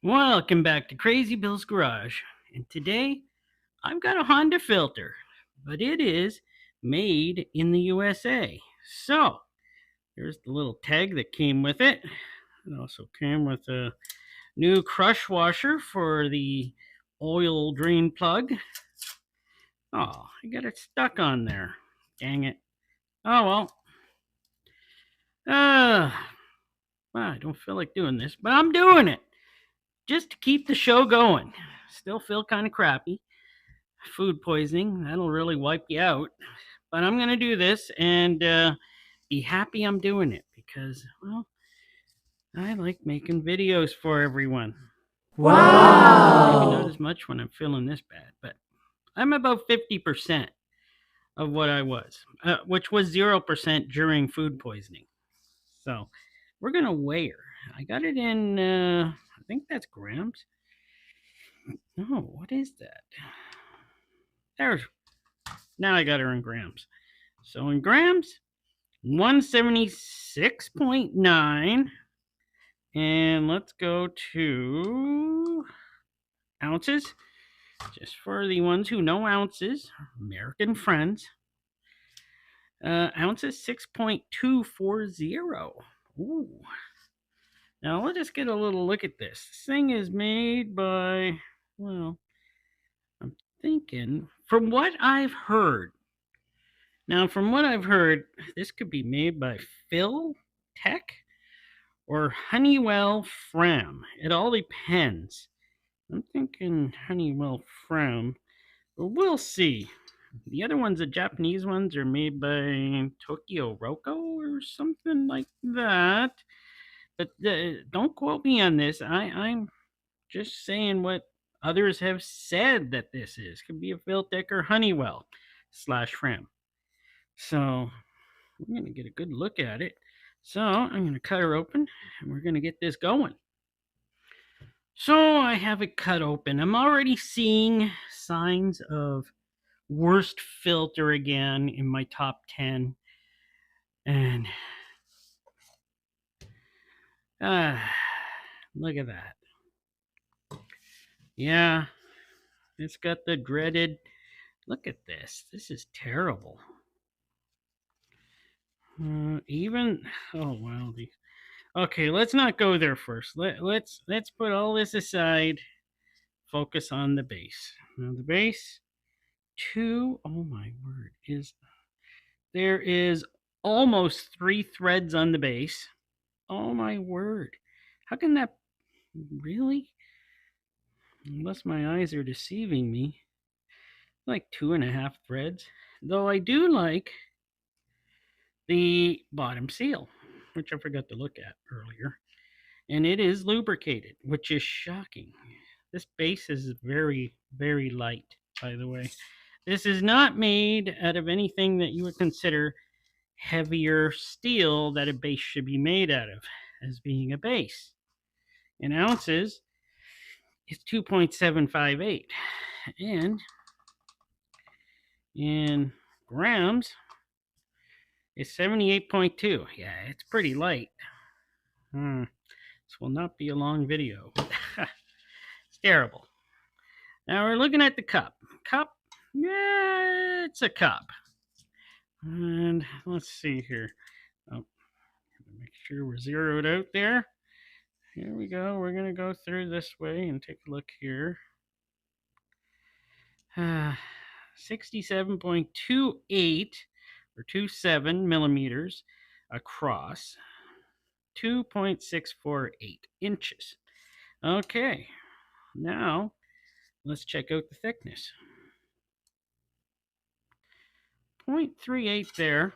Welcome back to Crazy Bill's Garage. And today I've got a Honda filter, but it is made in the USA. So here's the little tag that came with it. It also came with a new crush washer for the oil drain plug. Oh, I got it stuck on there. Dang it. Oh well. Uh, I don't feel like doing this, but I'm doing it just to keep the show going. Still feel kind of crappy. Food poisoning, that'll really wipe you out. But I'm going to do this and be happy I'm doing it because, well, I like making videos for everyone. Wow. Maybe not as much when I'm feeling this bad, but I'm about 50% of what I was, which was 0% during food poisoning. So we're going to weigh her. I got it in, I think that's grams. No, what is that? There's, now I got her in grams. So in grams, 176.9. And let's go to ounces. Just for the ones who know ounces, American friends. Ounces 6.240. Ooh. Now let's just get a little look at this. This thing is made by, well, I'm thinking, from what I've heard. Now, from what I've heard, this could be made by Phil Tech or Honeywell Fram. It all depends. I'm thinking Honeywell Fram, but we'll see. The other ones, the Japanese ones, are made by Tokyo Roko or something like that. But don't quote me on this. I'm just saying what others have said that this is. Could be a Philtech or Honeywell / Fram. So we're going to get a good look at it. So I'm going to cut her open and we're going to get this going. So I have it cut open. I'm already seeing signs of worst filter again in my top 10. And look at that. Yeah, it's got the dreaded. Look at this. This is terrible. Even oh wow. Okay, let's not go there first. Let's put all this aside. Focus on the base. Now the base, oh my word, there is almost 3 threads on the base. Oh my word. How can that really? Unless my eyes are deceiving me. Like 2.5 threads. Though I do like the bottom seal, which I forgot to look at earlier. And it is lubricated, which is shocking. This base is very, very light, by the way. This is not made out of anything that you would consider heavier steel that a base should be made out of, as being a base. In ounces, it's 2.758. And in grams, it's 78.2. Yeah, it's pretty light. This will not be a long video. It's terrible. Now we're looking at the cup. Cup, yeah, it's a cup. And let's see here. Oh, make sure we're zeroed out there. Here we go. We're going to go through this way and take a look here. 67.28 or 27 millimeters across, 2.648 inches. Okay, now let's check out the thickness. 0.38 there.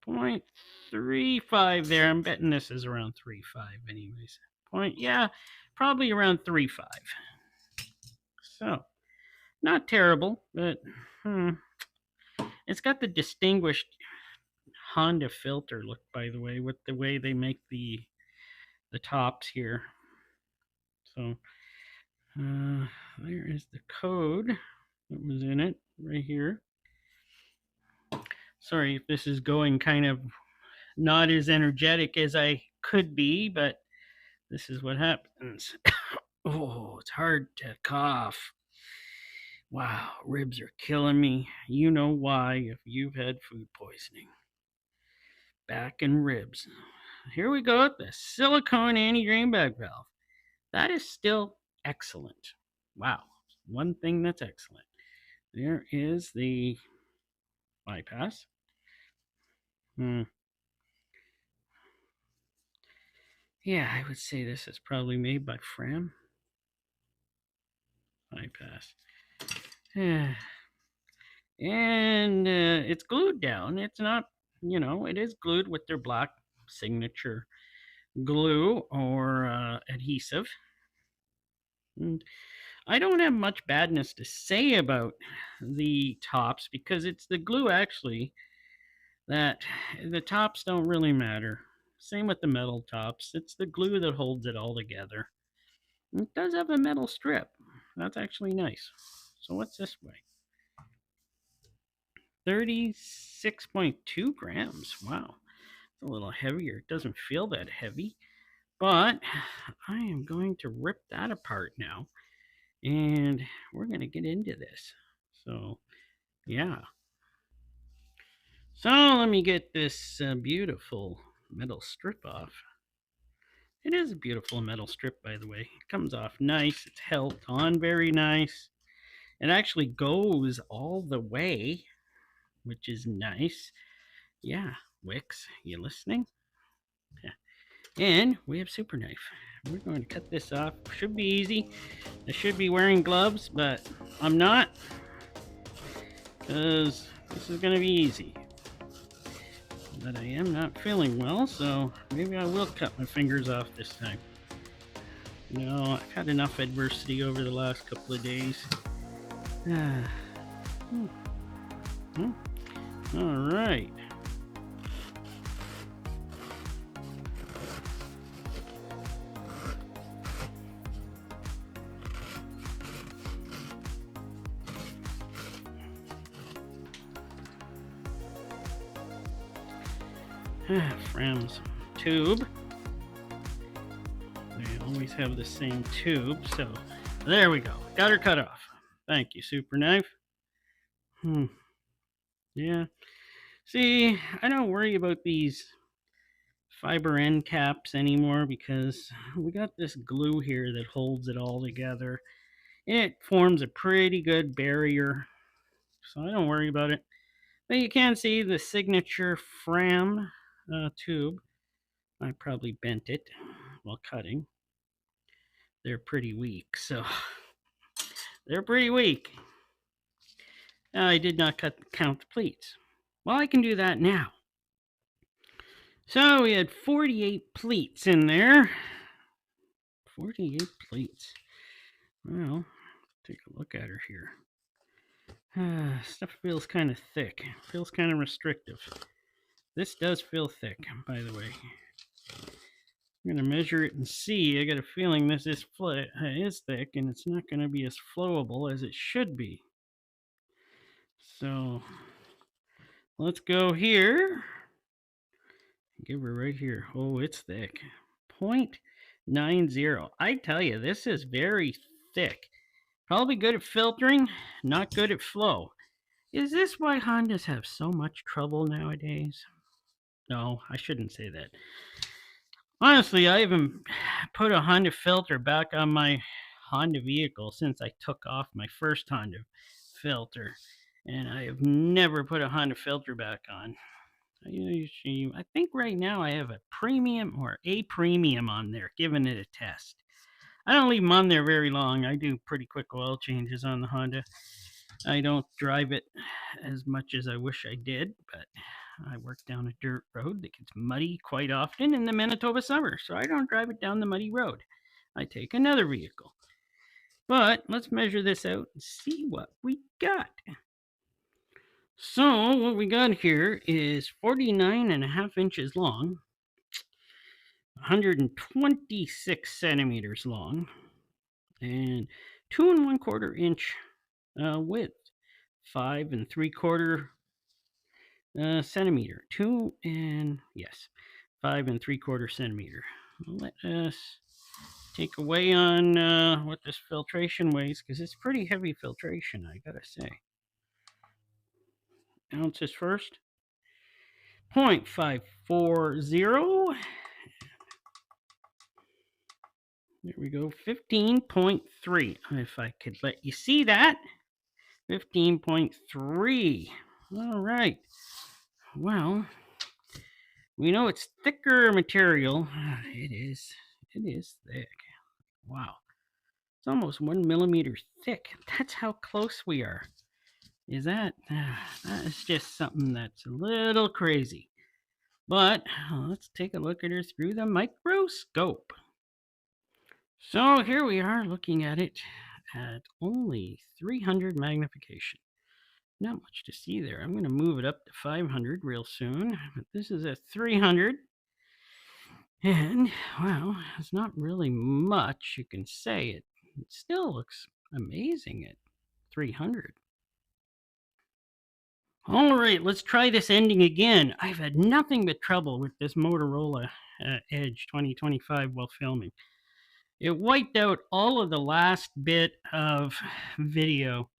0.35 there. I'm betting this is around 3.5 anyways. Probably around 3.5. So, not terrible, but it's got the distinguished Honda filter look, by the way, with the way they make the tops here. So, there is the code that was in it right here. Sorry if this is going kind of not as energetic as I could be, but this is what happens. Oh, it's hard to cough. Wow, ribs are killing me. You know why if you've had food poisoning. Back and ribs. Here we go with the silicone anti-drain bag valve. That is still excellent. Wow, one thing that's excellent. There is the bypass. Yeah, I would say this is probably made by Fram. Bypass. And it's glued down. It's not, it is glued with their black signature glue or adhesive. And I don't have much badness to say about the tops because it's the glue actually that the tops don't really matter. Same with the metal tops. It's the glue that holds it all together. It does have a metal strip. That's actually nice. So what's this weigh? 36.2 grams. Wow. It's a little heavier. It doesn't feel that heavy. But I am going to rip that apart now. And we're going to get into this. So, yeah. So let me get this beautiful metal strip off. It is a beautiful metal strip, by the way. It comes off nice. It's held on very nice. It actually goes all the way, which is nice. Yeah, Wix, you listening? Yeah. And we have super knife. We're going to cut this off. Should be easy. I should be wearing gloves, but I'm not, because this is going to be easy. But I am not feeling well, so maybe I will cut my fingers off this time. I've had enough adversity over the last couple of days. All right. Fram's tube. They always have the same tube, so there we go. Got her cut off. Thank you, super knife. Yeah. See, I don't worry about these fiber end caps anymore because we got this glue here that holds it all together. And it forms a pretty good barrier, so I don't worry about it. But you can see the signature Fram tube. I probably bent it while cutting. They're pretty weak, so they're pretty weak. I did not count the pleats. Well, I can do that now. So we had 48 pleats in there. 48 pleats. Well, take a look at her here. Stuff feels kind of thick. Feels kind of restrictive. This does feel thick, by the way. I'm going to measure it and see. I got a feeling this is thick, and it's not going to be as flowable as it should be. So let's go here. Give her right here. Oh, it's thick. 0.90. I tell you, this is very thick. Probably good at filtering, not good at flow. Is this why Hondas have so much trouble nowadays? No, I shouldn't say that. Honestly, I haven't put a Honda filter back on my Honda vehicle since I took off my first Honda filter. And I have never put a Honda filter back on. I think right now I have a premium or a premium on there, giving it a test. I don't leave them on there very long. I do pretty quick oil changes on the Honda. I don't drive it as much as I wish I did, but I work down a dirt road that gets muddy quite often in the Manitoba summer, so I don't drive it down the muddy road. I take another vehicle. But let's measure this out and see what we got. So what we got here is 49.5 inches long, 126 centimeters long, and 2 1/4 inch width, 5 3/4 centimeter, 5 3/4 centimeter. Let us take away on what this filtration weighs, because it's pretty heavy filtration, I gotta say. Ounces first. 0.540. There we go. 15.3. If I could let you see that. 15.3. All right. Well, we know it's thicker material. It is. It is thick. Wow. It's almost 1 millimeter thick. That's how close we are. Is that? That is just something that's a little crazy. But let's take a look at her through the microscope. So here we are looking at it at only 300 magnification. Not much to see there. I'm going to move it up to 500 real soon. But this is at 300. And, well, it's not really much you can say. It still looks amazing at 300. All right, let's try this ending again. I've had nothing but trouble with this Motorola Edge 2025 while filming. It wiped out all of the last bit of video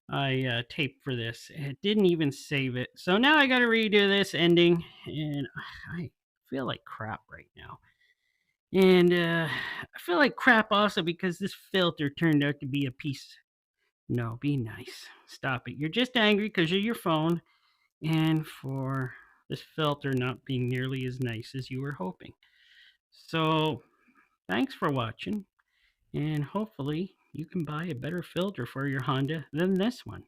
I taped for this. It didn't even save it. So now I got to redo this ending, and I feel like crap right now. And I feel like crap also because this filter turned out to be a piece. No, be nice. Stop it. You're just angry because of your phone and for this filter not being nearly as nice as you were hoping. So thanks for watching, and hopefully you can buy a better filter for your Honda than this one.